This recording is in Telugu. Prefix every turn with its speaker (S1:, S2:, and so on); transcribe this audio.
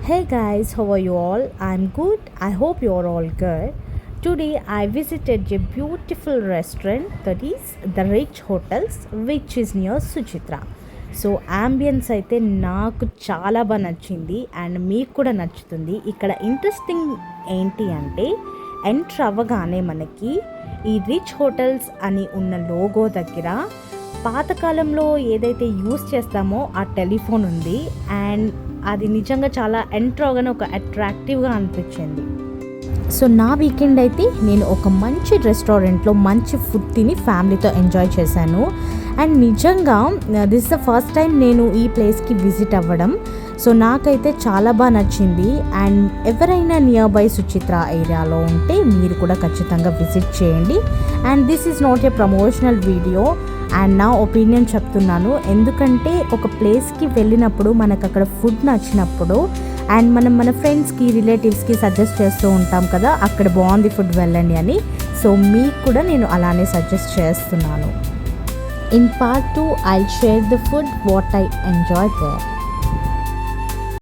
S1: Hey guys, how are you all? I'm good. I hope you are all good. Today I visited a beautiful restaurant that is the Rich Hotels, which is near Suchitra. So ambience అయితే నాకు చాలా బాగా నచ్చింది అండ్ మీకు కూడా నచ్చుతుంది. ఇక్కడ ఇంట్రెస్టింగ్ ఏంటి అంటే ఎంటర్ అవ్వగానే మనకి ఈ రిచ్ హోటల్స్ అని ఉన్న లోగో దగ్గర పాతకాలంలో ఏదైతే యూస్ చేస్తామో ఆ టెలిఫోన్ ఉంది అండ్ అది నిజంగా చాలా ఎంటర్ అవగానే ఒక అట్రాక్టివ్గా అనిపించింది. సో నా వీకెండ్ అయితే నేను ఒక మంచి రెస్టారెంట్లో మంచి ఫుడ్ తిని ఫ్యామిలీతో ఎంజాయ్ చేశాను. అండ్ నిజంగా దిస్ ద ఫస్ట్ టైం నేను ఈ ప్లేస్కి విజిట్ అవ్వడం. సో నాకైతే చాలా బాగా నచ్చింది. అండ్ ఎవరైనా నియర్ బై సుచిత్ర ఏరియాలో ఉంటే మీరు కూడా ఖచ్చితంగా విజిట్ చేయండి. And this is not a promotional video and నా ఒపీనియన్ చెప్తున్నాను. ఎందుకంటే ఒక ప్లేస్కి వెళ్ళినప్పుడు మనకు అక్కడ ఫుడ్ నచ్చినప్పుడు అండ్ మనం మన ఫ్రెండ్స్కి రిలేటివ్స్కి సజెస్ట్ చేస్తూ ఉంటాం కదా, అక్కడ బాగుంది ఫుడ్ వెళ్ళండి అని. సో మీకు కూడా నేను అలానే సజెస్ట్ చేస్తున్నాను. In part 2 I'll share the food what I enjoyed there.